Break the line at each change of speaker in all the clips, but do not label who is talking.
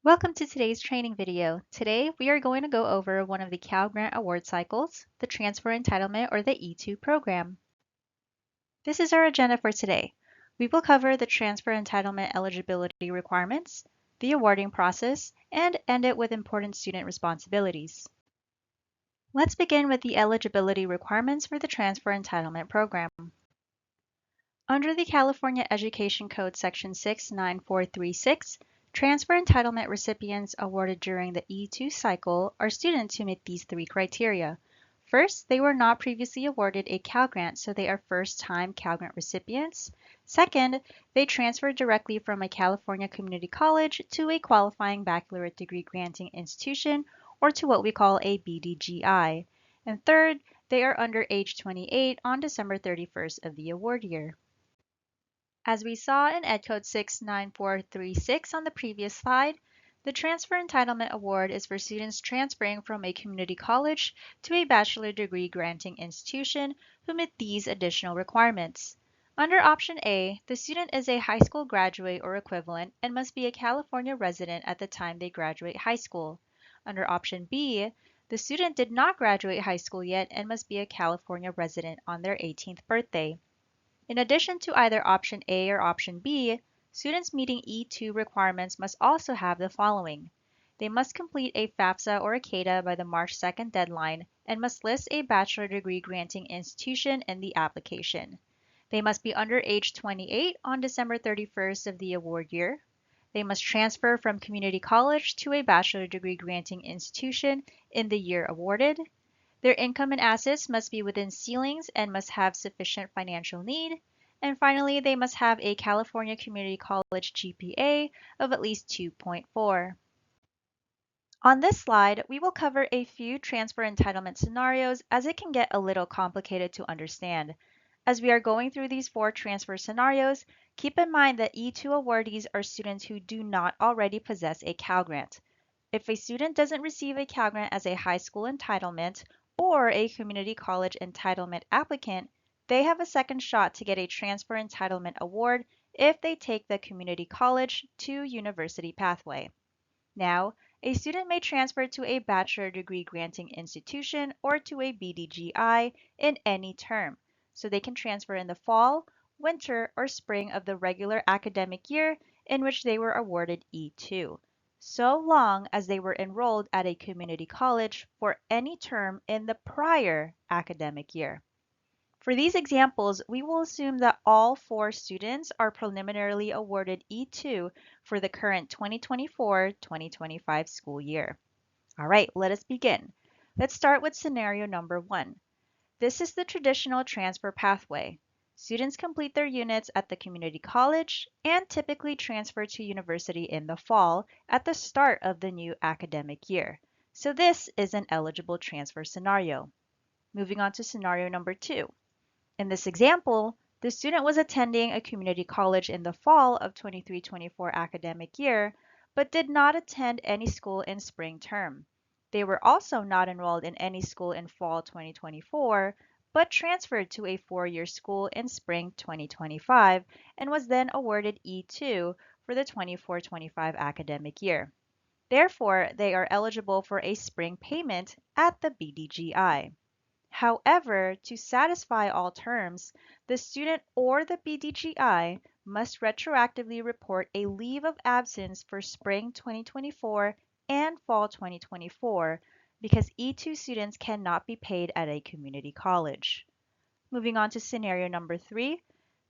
Welcome to today's training video. Today, we are going to go over one of the Cal Grant award cycles, the Transfer Entitlement or the E2 program. This is our agenda for today. We will cover the Transfer Entitlement eligibility requirements, the awarding process, and end it with important student responsibilities. Let's begin with the eligibility requirements for the Transfer Entitlement program. Under the California Education Code Section 69436, transfer entitlement recipients awarded during the E2 cycle are students who meet these three criteria. First, they were not previously awarded a Cal Grant, so they are first-time Cal Grant recipients. Second, they transferred directly from a California community college to a qualifying baccalaureate degree granting institution, or to what we call a BDGI. And third, they are under age 28 on December 31st of the award year. As we saw in Ed Code 69436 on the previous slide, the Transfer Entitlement Award is for students transferring from a community college to a bachelor degree granting institution who meet these additional requirements. Under Option A, the student is a high school graduate or equivalent and must be a California resident at the time they graduate high school. Under Option B, the student did not graduate high school yet and must be a California resident on their 18th birthday. In addition to either option A or option B, students meeting E2 requirements must also have the following. They must complete a FAFSA or a CADA by the March 2nd deadline and must list a bachelor degree granting institution in the application. They must be under age 28 on December 31st of the award year. They must transfer from community college to a bachelor degree granting institution in the year awarded. Their income and assets must be within ceilings and must have sufficient financial need. And finally, they must have a California Community College GPA of at least 2.4. On this slide, we will cover a few transfer entitlement scenarios as it can get a little complicated to understand. As we are going through these four transfer scenarios, keep in mind that E2 awardees are students who do not already possess a Cal Grant. If a student doesn't receive a Cal Grant as a high school entitlement or a community college entitlement applicant, they have a second shot to get a transfer entitlement award if they take the community college to university pathway. Now, a student may transfer to a bachelor degree granting institution or to a BDGI in any term, so they can transfer in the fall, winter, or spring of the regular academic year in which they were awarded E2, so long as they were enrolled at a community college for any term in the prior academic year. For these examples, we will assume that all four students are preliminarily awarded E2 for the current 2024-2025 school year. All right, let us begin. Let's start with scenario number 1. This is the traditional transfer pathway. Students complete their units at the community college and typically transfer to university in the fall at the start of the new academic year. So this is an eligible transfer scenario. Moving on to scenario number 2. In this example, the student was attending a community college in the fall of 23-24 academic year, but did not attend any school in spring term. They were also not enrolled in any school in fall 2024, but transferred to a four-year school in spring 2025 and was then awarded E2 for the 24-25 academic year. Therefore, they are eligible for a spring payment at the BDGI. However, to satisfy all terms, the student or the BDGI must retroactively report a leave of absence for spring 2024 and fall 2024 because E2 students cannot be paid at a community college. Moving on to scenario number 3,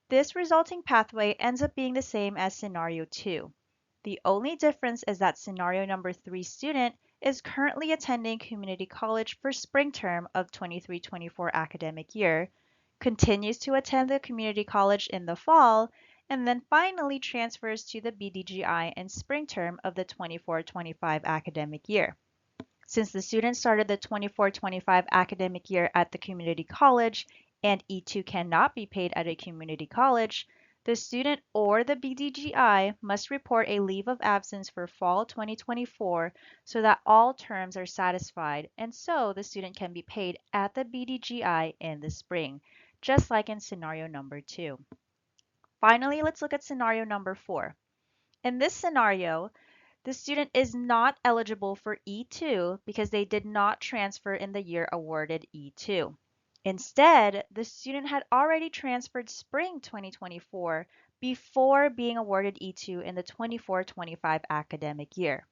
this resulting pathway ends up being the same as scenario 2. The only difference is that scenario number 3 student is currently attending community college for spring term of 23-24 academic year, continues to attend the community college in the fall, and then finally transfers to the BDGI in spring term of the 24-25 academic year. Since the student started the 24-25 academic year at the community college and E2 cannot be paid at a community college, the student or the BDGI must report a leave of absence for fall 2024 so that all terms are satisfied, and so the student can be paid at the BDGI in the spring, just like in scenario number 2. Finally, let's look at scenario number 4. In this scenario, the student is not eligible for E2 because they did not transfer in the year awarded E2. Instead, the student had already transferred spring 2024 before being awarded E2 in the 24-25 academic year.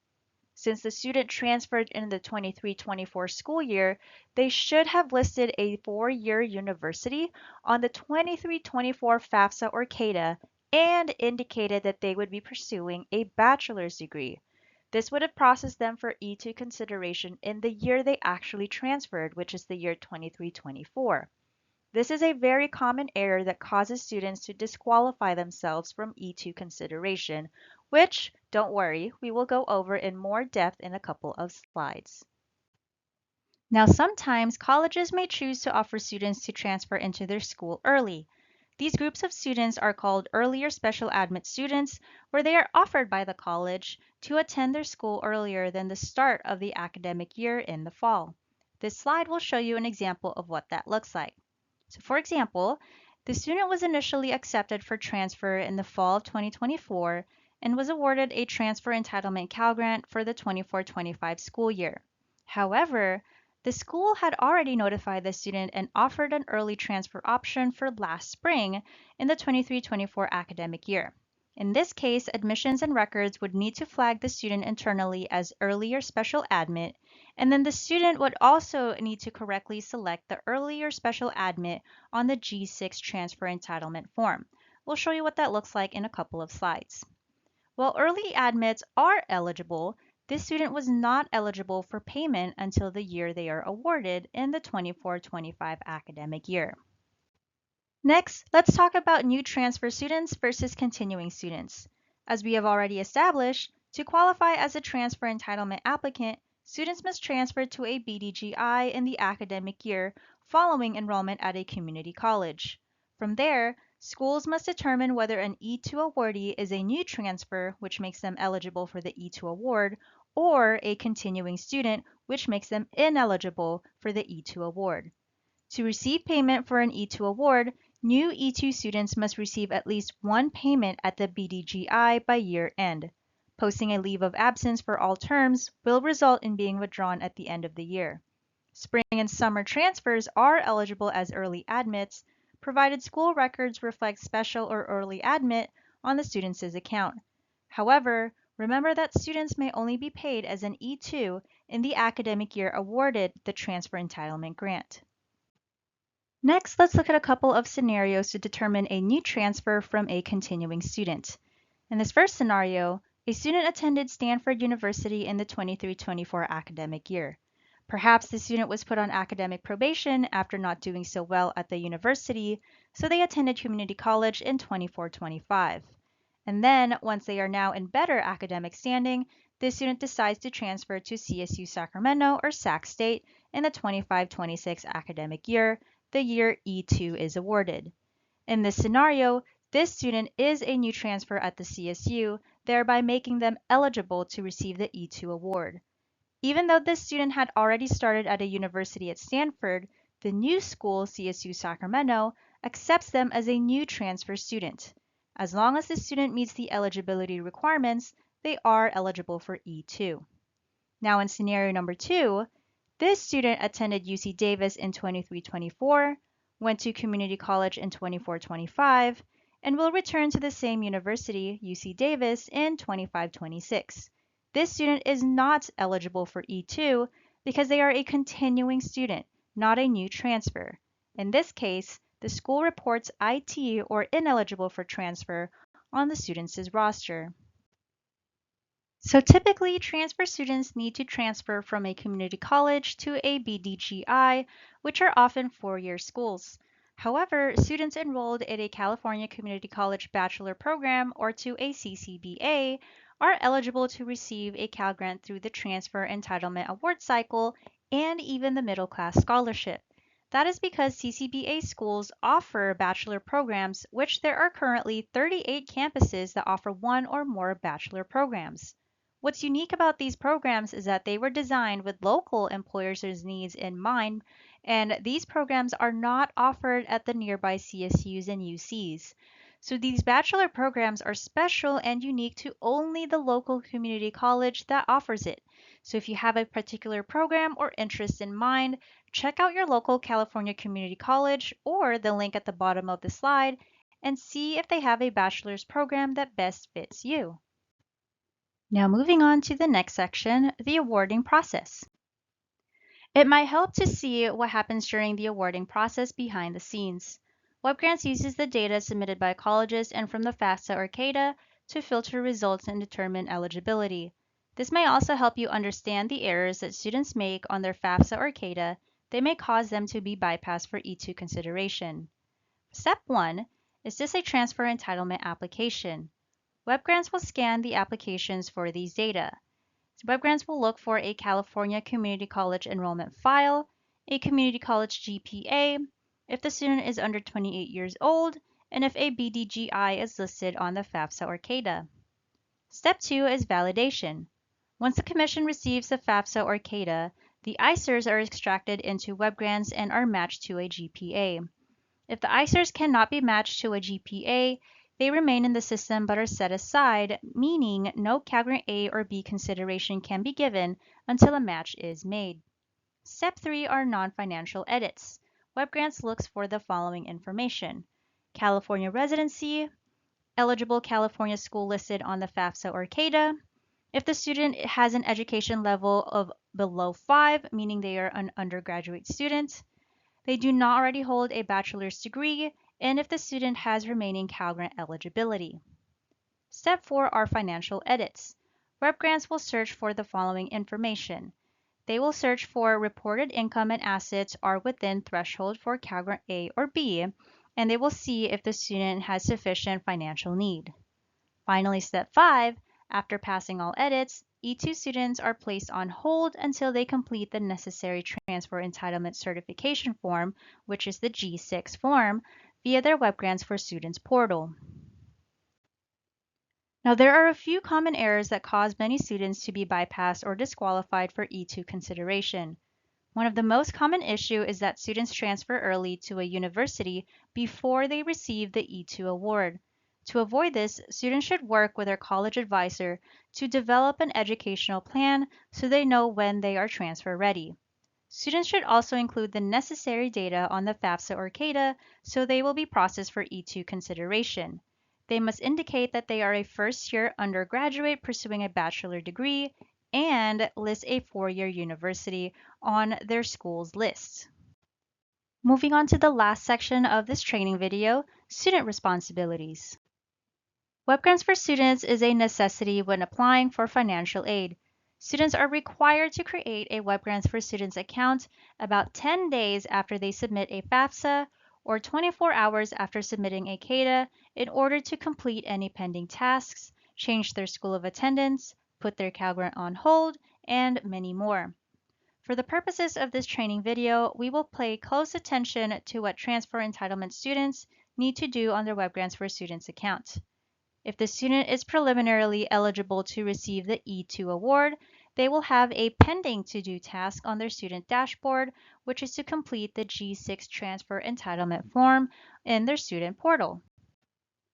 Since the student transferred in the 23-24 school year, they should have listed a four-year university on the 23-24 FAFSA or CADA and indicated that they would be pursuing a bachelor's degree. This would have processed them for E2 consideration in the year they actually transferred, which is the year 23-24. This is a very common error that causes students to disqualify themselves from E2 consideration, which, don't worry, we will go over in more depth in a couple of slides. Now, sometimes colleges may choose to offer students to transfer into their school early. These groups of students are called earlier special admit students, where they are offered by the college to attend their school earlier than the start of the academic year in the fall. This slide will show you an example of what that looks like. So for example, the student was initially accepted for transfer in the fall of 2024 and was awarded a Transfer Entitlement Cal Grant for the 24-25 school year. However, the school had already notified the student and offered an early transfer option for last spring in the 23-24 academic year. In this case, admissions and records would need to flag the student internally as earlier special admit, and then the student would also need to correctly select the earlier special admit on the G6 transfer entitlement form. We'll show you what that looks like in a couple of slides. While early admits are eligible, this student was not eligible for payment until the year they are awarded in the 24-25 academic year. Next, let's talk about new transfer students versus continuing students. As we have already established, to qualify as a transfer entitlement applicant, students must transfer to a BDGI in the academic year following enrollment at a community college. From there, schools must determine whether an E2 awardee is a new transfer, which makes them eligible for the E2 award, or a continuing student, which makes them ineligible for the E2 award. To receive payment for an E2 award, new E2 students must receive at least one payment at the BDGI by year end. Posting a leave of absence for all terms will result in being withdrawn at the end of the year. Spring and summer transfers are eligible as early admits, provided school records reflect special or early admit on the student's account. However, remember that students may only be paid as an E2 in the academic year awarded the Transfer Entitlement Grant. Next, let's look at a couple of scenarios to determine a new transfer from a continuing student. In this first scenario, a student attended Stanford University in the 23-24 academic year. Perhaps the student was put on academic probation after not doing so well at the university, so they attended community college in 24-25. And then, once they are now in better academic standing, the student decides to transfer to CSU Sacramento or Sac State in the 25-26 academic year, the year E2 is awarded. In this scenario, this student is a new transfer at the CSU, thereby making them eligible to receive the E2 award. Even though this student had already started at a university at Stanford, the new school, CSU Sacramento, accepts them as a new transfer student. As long as the student meets the eligibility requirements, they are eligible for E2. Now in scenario number 2, this student attended UC Davis in 23-24, went to community college in 24-25, and will return to the same university, UC Davis, in 25-26. This student is not eligible for E2 because they are a continuing student, not a new transfer. In this case, the school reports IT or ineligible for transfer on the student's roster. So typically, transfer students need to transfer from a community college to a BDGI, which are often four-year schools. However, students enrolled in a California Community College Bachelor Program or to a CCBA are eligible to receive a Cal Grant through the Transfer Entitlement Award Cycle and even the Middle Class Scholarship. That is because CCBA schools offer bachelor programs, which there are currently 38 campuses that offer one or more bachelor programs. What's unique about these programs is that they were designed with local employers' needs in mind, and these programs are not offered at the nearby CSUs and UCs. So these bachelor programs are special and unique to only the local community college that offers it. So if you have a particular program or interest in mind, check out your local California community college or the link at the bottom of the slide and see if they have a bachelor's program that best fits you. Now moving on to the next section, the awarding process. It might help to see what happens during the awarding process behind the scenes. WebGrants uses the data submitted by colleges and from the FAFSA or CADA to filter results and determine eligibility. This may also help you understand the errors that students make on their FAFSA or CADA that may cause them to be bypassed for E2 consideration. Step 1 is this a transfer entitlement application? WebGrants will scan the applications for these data. WebGrants will look for a California Community College enrollment file, a community college GPA, if the student is under 28 years old, and if a BDGI is listed on the FAFSA or CADA. Step 2 is validation. Once the Commission receives the FAFSA or CADA, the ICERs are extracted into WebGrants and are matched to a GPA. If the ICERs cannot be matched to a GPA, they remain in the system but are set aside, meaning no CalGrant A or B consideration can be given until a match is made. Step 3 are non-financial edits. WebGrants looks for the following information: California residency, eligible California school listed on the FAFSA or CADA, if the student has an education level of below 5, meaning they are an undergraduate student, they do not already hold a bachelor's degree, and if the student has remaining CalGrant eligibility. Step 4 are financial edits. WebGrants will search for the following information. They will search for reported income and assets are within threshold for CalGrant A or B, and they will see if the student has sufficient financial need. Finally, step 5, after passing all edits, E2 students are placed on hold until they complete the necessary transfer entitlement certification form, which is the G6 form, via their WebGrants for Students portal. Now, there are a few common errors that cause many students to be bypassed or disqualified for E2 consideration. One of the most common issues is that students transfer early to a university before they receive the E2 award. To avoid this, students should work with their college advisor to develop an educational plan so they know when they are transfer ready. Students should also include the necessary data on the FAFSA or CADA so they will be processed for E2 consideration. They must indicate that they are a first-year undergraduate pursuing a bachelor degree and list a four-year university on their school's list. Moving on to the last section of this training video, student responsibilities. WebGrants for Students is a necessity when applying for financial aid. Students are required to create a WebGrants for Students account about 10 days after they submit a FAFSA or 24 hours after submitting a CADA in order to complete any pending tasks, change their school of attendance, put their CalGrant on hold, and many more. For the purposes of this training video, we will pay close attention to what transfer entitlement students need to do on their WebGrants for Students account. If the student is preliminarily eligible to receive the E2 award, they will have a pending to-do task on their student dashboard, which is to complete the G6 transfer entitlement form in their student portal.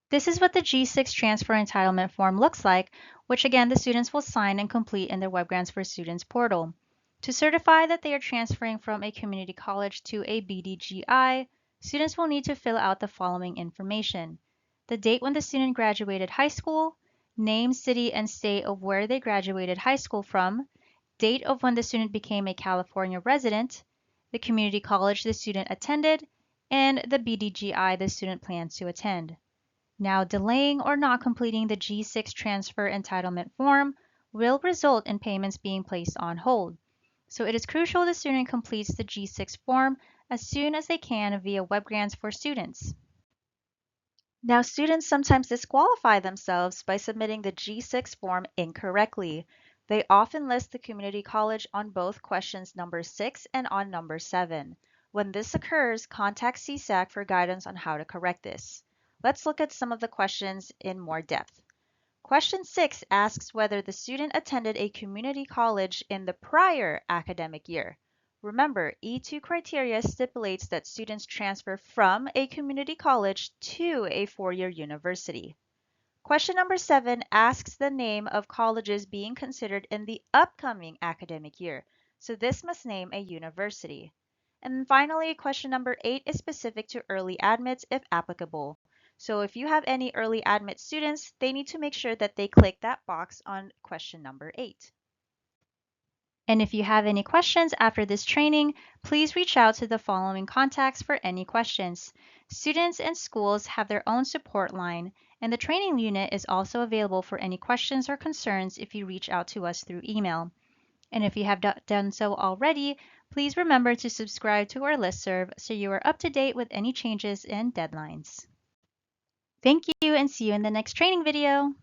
This is what the G6 transfer entitlement form looks like, which again the students will sign and complete in their WebGrants for Students portal. To certify that they are transferring from a community college to a BDGI, students will need to fill out the following information: the date when the student graduated high school, name, city, and state of where they graduated high school from, date of when the student became a California resident, the community college the student attended, and the BDGI the student plans to attend. Now, delaying or not completing the G6 transfer entitlement form will result in payments being placed on hold. So it is crucial the student completes the G6 form as soon as they can via WebGrants for Students. Now, students sometimes disqualify themselves by submitting the G6 form incorrectly. They often list the community college on both questions number 6 and on number 7. When this occurs, contact CSAC for guidance on how to correct this. Let's look at some of the questions in more depth. Question 6 asks whether the student attended a community college in the prior academic year. Remember, E2 criteria stipulates that students transfer from a community college to a four-year university. Question number 7 asks the name of colleges being considered in the upcoming academic year. So this must name a university. And then finally, question number 8 is specific to early admits if applicable. So if you have any early admit students, they need to make sure that they click that box on question number 8. And if you have any questions after this training, please reach out to the following contacts for any questions. Students and schools have their own support line, and the training unit is also available for any questions or concerns if you reach out to us through email. And if you have done so already, please remember to subscribe to our listserv so you are up to date with any changes and deadlines. Thank you and see you in the next training video.